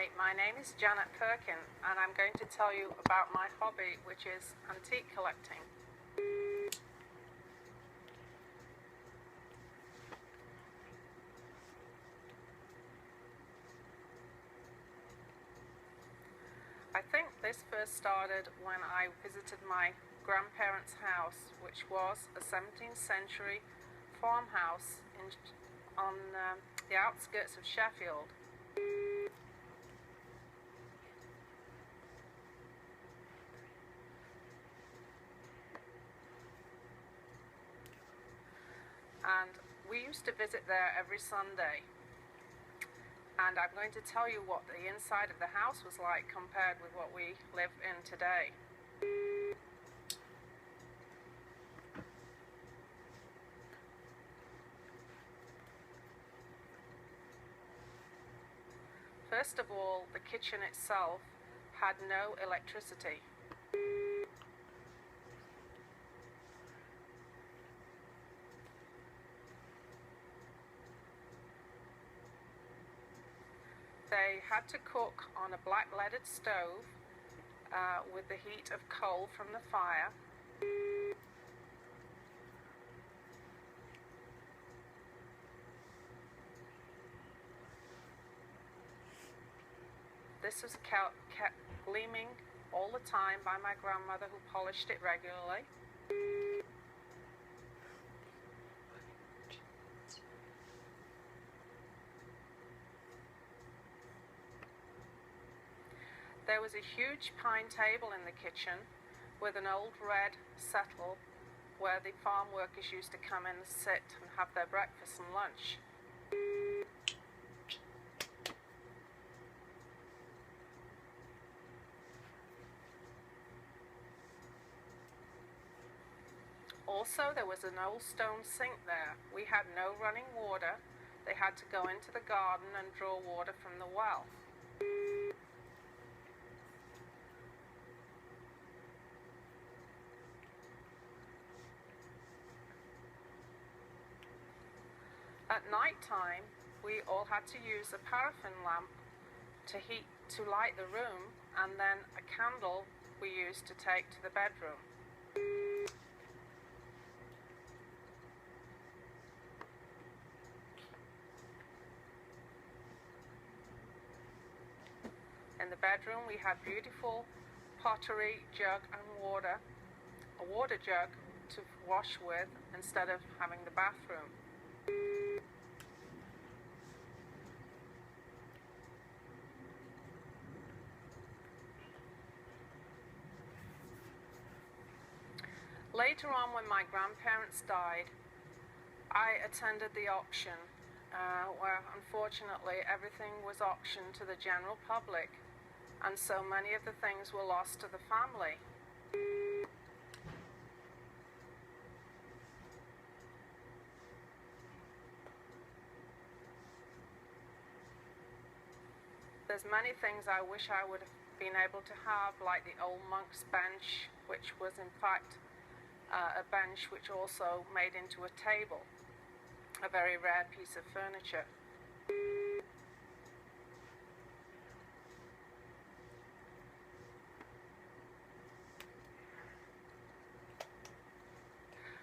Hi, my name is Janet Perkin, and I'm going to tell you about my hobby, which is antique collecting. I think this first started when I visited my grandparents' house, which was a 17th century farmhouse on the outskirts of Sheffield. And we used to visit there every Sunday. And I'm going to tell you what the inside of the house was like compared with what we live in today. First of all, the kitchen itself had no electricity. They had to cook on a black leaded stove with the heat of coal from the fire. This was kept gleaming all the time by my grandmother, who polished it regularly. There was a huge pine table in the kitchen with an old red settle where the farm workers used to come in and sit and have their breakfast and lunch. Also, there was an old stone sink there. We had no running water. They had to go into the garden and draw water from the well. At night time, we all had to use a paraffin lamp to light the room, and then a candle we used to take to the bedroom. In the bedroom, we had beautiful pottery, jug and water, a water jug to wash with instead of having the bathroom. Later on, when my grandparents died, I attended the auction, where unfortunately everything was auctioned to the general public, and so many of the things were lost to the family. There's many things I wish I would have been able to have, like the old monk's bench, which was in fact a bench which also made into a table, a very rare piece of furniture.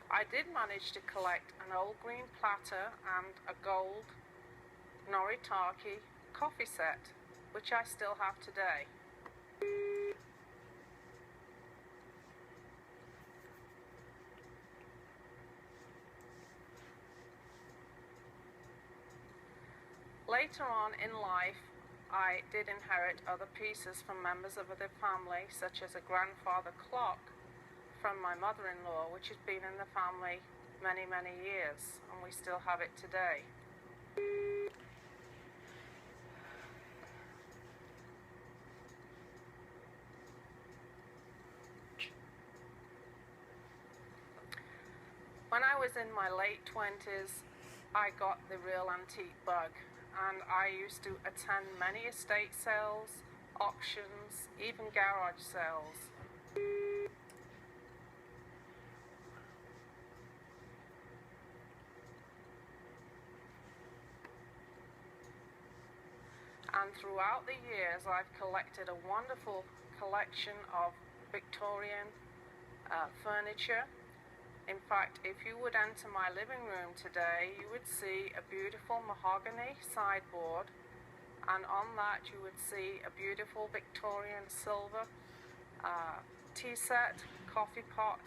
I did manage to collect an old green platter and a gold Noritake coffee set, which I still have today. Later on in life, I did inherit other pieces from members of the family, such as a grandfather clock from my mother-in-law, which has been in the family many, many years, and we still have it today. When I was in my late 20s, I got the real antique bug, and I used to attend many estate sales, auctions, even garage sales. And throughout the years, I've collected a wonderful collection of Victorian furniture. In fact, if you would enter my living room today, you would see a beautiful mahogany sideboard, and on that you would see a beautiful Victorian silver tea set, coffee pot,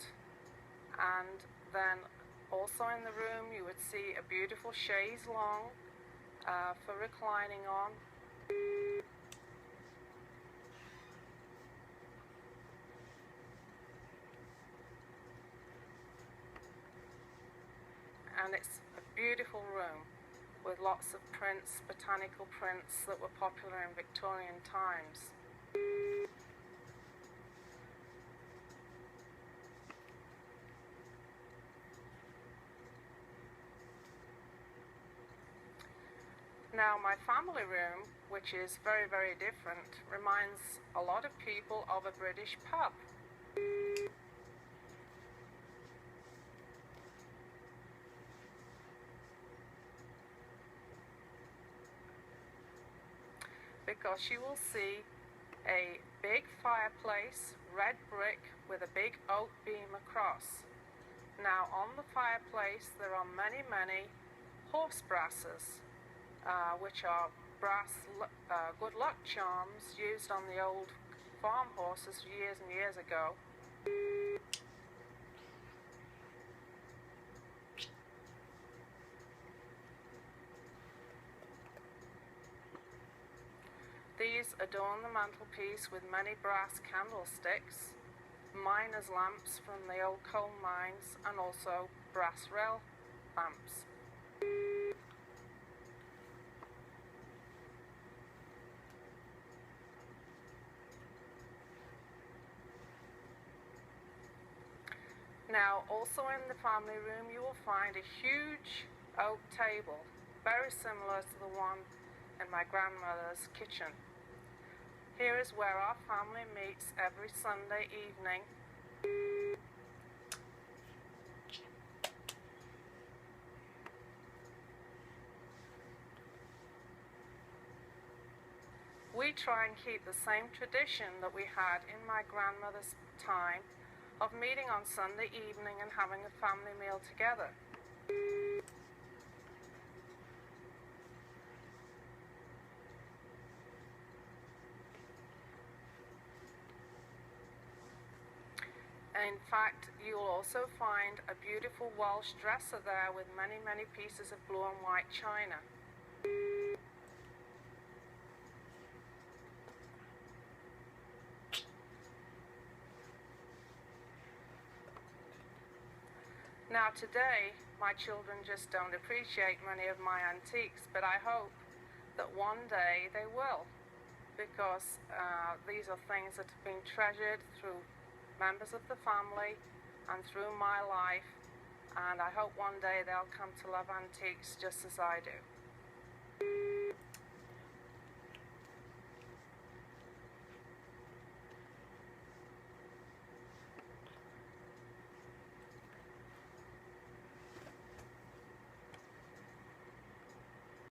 and then also in the room you would see a beautiful chaise longue for reclining on. And it's a beautiful room with lots of prints, botanical prints that were popular in Victorian times. Now my family room, which is very, very different, reminds a lot of people of a British pub. Because you will see a big fireplace, red brick, with a big oak beam across. Now on the fireplace there are many, many horse brasses, which are brass good luck charms used on the old farm horses years and years ago. These adorn the mantelpiece with many brass candlesticks, miners' lamps from the old coal mines, and also brass rail lamps. Now, also in the family room, you will find a huge oak table, very similar to the one in my grandmother's kitchen. Here is where our family meets every Sunday evening. We try and keep the same tradition that we had in my grandmother's time of meeting on Sunday evening and having a family meal together. In fact, you'll also find a beautiful Welsh dresser there with many, many pieces of blue and white china. Now today, my children just don't appreciate many of my antiques, but I hope that one day they will, because these are things that have been treasured through members of the family and through my life, and I hope one day they'll come to love antiques just as I do.